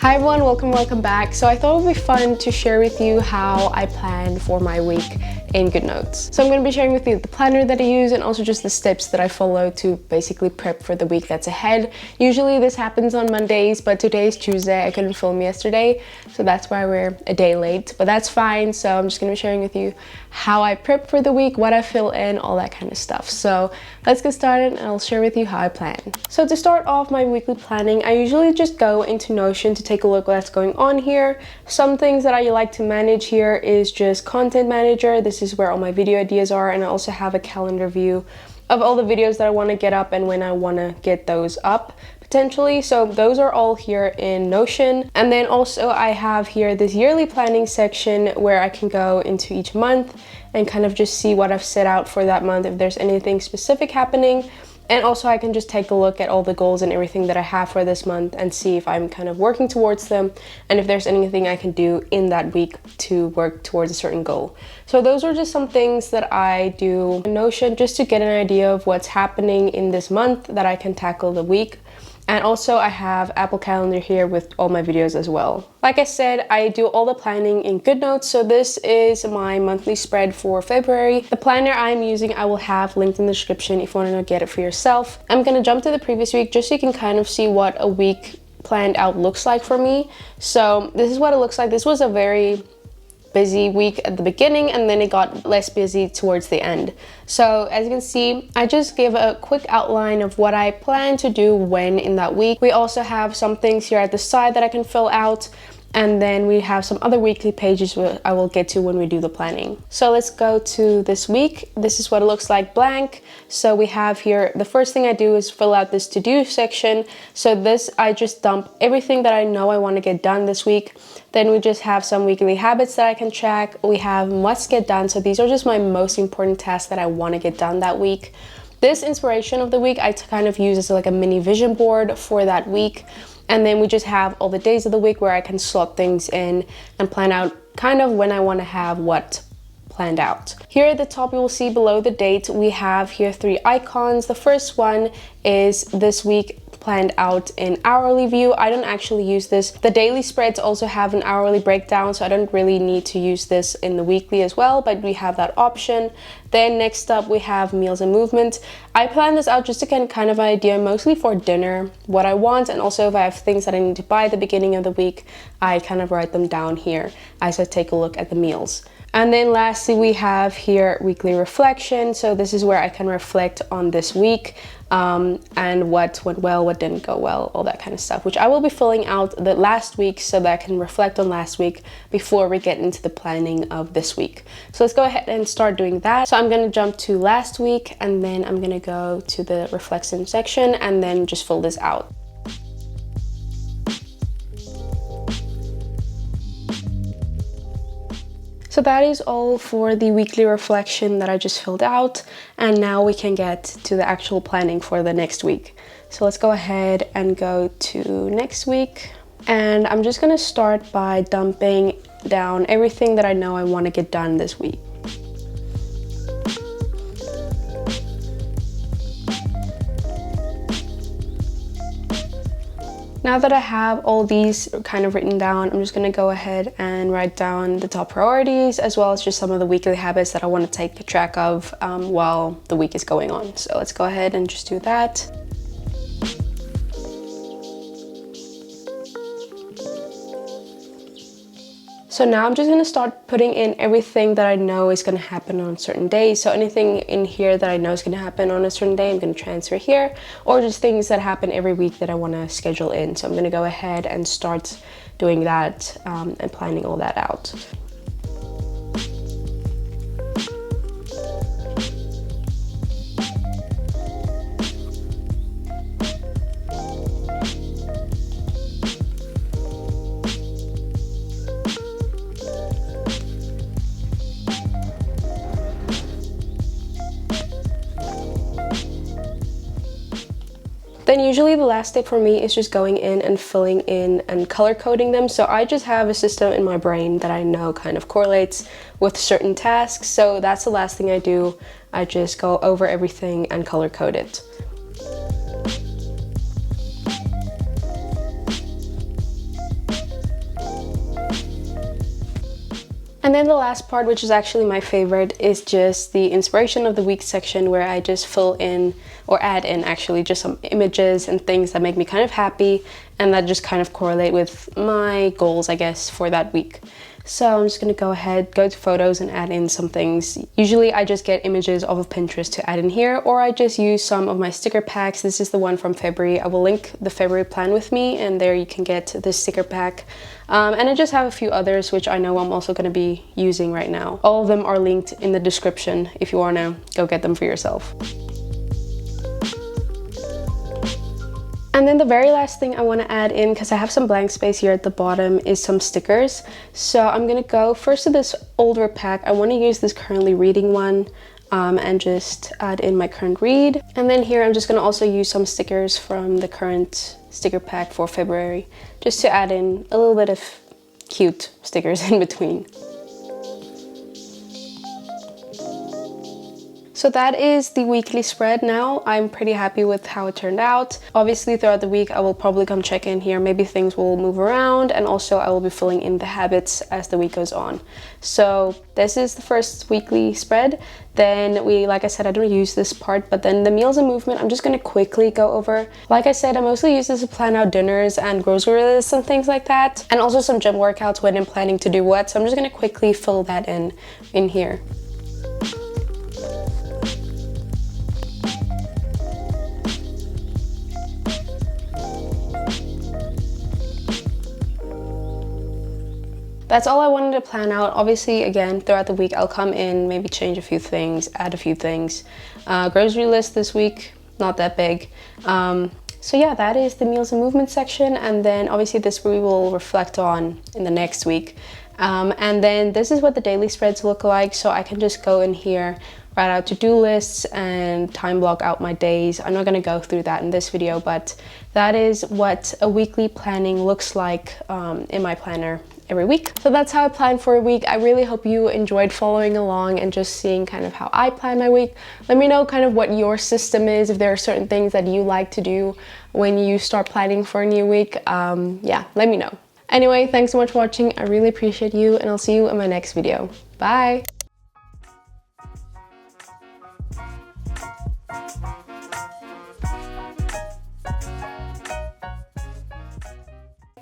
Hi everyone, welcome back. So I thought it would be fun to share with you how I planned for my week in Goodnotes. So I'm going to be sharing with you the planner that I use and also just the steps that I follow to basically prep for the week that's ahead. Usually this happens on Mondays, but today is Tuesday. I couldn't film yesterday, so that's why we're a day late, but that's fine. So I'm just going to be sharing with you how I prep for the week, what I fill in, all that kind of stuff. So let's get started and I'll share with you how I plan. So to start off my weekly planning, I usually just go into Notion to take a look what's going on here. Some things that I like to manage here is just Content Manager. This is where all my video ideas are, and I also have a calendar view of all the videos that I want to get up and when I want to get those up potentially. So those are all here in Notion. And then also I have here this yearly planning section where I can go into each month and kind of just see what I've set out for that month, if there's anything specific happening. And also I can just take a look at all the goals and everything that I have for this month and see if I'm kind of working towards them and if there's anything I can do in that week to work towards a certain goal. So those are just some things that I do in Notion just to get an idea of what's happening in this month that I can tackle the week. And also I have Apple Calendar here with all my videos as well. Like I said, I do all the planning in Goodnotes. So this is my monthly spread for February. The planner I'm using, I will have linked in the description if you want to get it for yourself. I'm going to jump to the previous week just so you can kind of see what a week planned out looks like for me. So this is what it looks like. This was a very busy week at the beginning and then it got less busy towards the end. So as you can see, I just give a quick outline of what I plan to do when in that week. We also have some things here at the side that I can fill out, and then we have some other weekly pages where I will get to when we do the planning. So let's go to this week. This is what it looks like blank. So we have here, the first thing I do is fill out this to-do section. So this, I just dump everything that I know I want to get done this week. Then we just have some weekly habits that I can track. We have must get done. So these are just my most important tasks that I want to get done that week. This inspiration of the week, I kind of use as like a mini vision board for that week. And then we just have all the days of the week where I can slot things in and plan out kind of when I want to have what planned out. Here at the top, you will see below the date, we have here 3 icons. The first one is this week planned out in hourly view. I don't actually use this. The daily spreads also have an hourly breakdown, so I don't really need to use this in the weekly as well, but we have that option. Then next up we have meals and movement. I plan this out just to get kind of an idea, mostly for dinner, what I want, and also if I have things that I need to buy at the beginning of the week, I kind of write them down here as I take a look at the meals. And then lastly, we have here weekly reflection. So this is where I can reflect on this week and what went well, what didn't go well, all that kind of stuff, which I will be filling out the last week so that I can reflect on last week before we get into the planning of this week. So let's go ahead and start doing that. So I'm going to jump to last week and then I'm going to go to the reflection section and then just fill this out. So that is all for the weekly reflection that I just filled out, and now we can get to the actual planning for the next week. So let's go ahead and go to next week, and I'm just gonna start by dumping down everything that I know I want to get done this week. Now that I have all these kind of written down, I'm just going to go ahead and write down the top priorities as well as just some of the weekly habits that I want to take track of while the week is going on. So let's go ahead and just do that. So now I'm just going to start putting in everything that I know is going to happen on certain days. So anything in here that I know is going to happen on a certain day, I'm going to transfer here, or just things that happen every week that I want to schedule in. So I'm going to go ahead and start doing that and planning all that out. Then usually the last step for me is just going in and filling in and color coding them. So I just have a system in my brain that I know kind of correlates with certain tasks. So that's the last thing I do. I just go over everything and color code it. And then the last part, which is actually my favorite, is just the inspiration of the week section, where I just fill in or add in actually just some images and things that make me kind of happy and that just kind of correlate with my goals, I guess, for that week. So I'm just gonna go ahead, go to photos and add in some things. Usually I just get images off of Pinterest to add in here, or I just use some of my sticker packs. This is the one from February. I will link the February plan with me, and there you can get this sticker pack. And I just have a few others which I know I'm also gonna be using right now. All of them are linked in the description if you wanna go get them for yourself. And then the very last thing I want to add in, because I have some blank space here at the bottom, is some stickers. So I'm going to go first to this older pack. I want to use this currently reading one and just add in my current read. And then here I'm just going to also use some stickers from the current sticker pack for February, just to add in a little bit of cute stickers in between. So that is the weekly spread now. I'm pretty happy with how it turned out. Obviously throughout the week I will probably come check in here. Maybe things will move around, and also I will be filling in the habits as the week goes on. So this is the first weekly spread. Then like I said, I don't use this part, but then the meals and movement, I'm just gonna quickly go over. Like I said, I mostly use this to plan out dinners and grocery lists and things like that, and also some gym workouts when I'm planning to do what. So I'm just gonna quickly fill that in here. That's all I wanted to plan out. Obviously, again, throughout the week, I'll come in, maybe change a few things, add a few things. Grocery list this week, not that big. So yeah, that is the meals and movement section. And then obviously this we will reflect on in the next week. And then this is what the daily spreads look like. So I can just go in here, write out to-do lists and time block out my days. I'm not gonna go through that in this video, but that is what a weekly planning looks like in my planner every week. So that's how I plan for a week. I really hope you enjoyed following along and just seeing kind of how I plan my week. Let me know kind of what your system is, if there are certain things that you like to do when you start planning for a new week. Yeah, let me know. Anyway, thanks so much for watching. I really appreciate you, and I'll see you in my next video. Bye!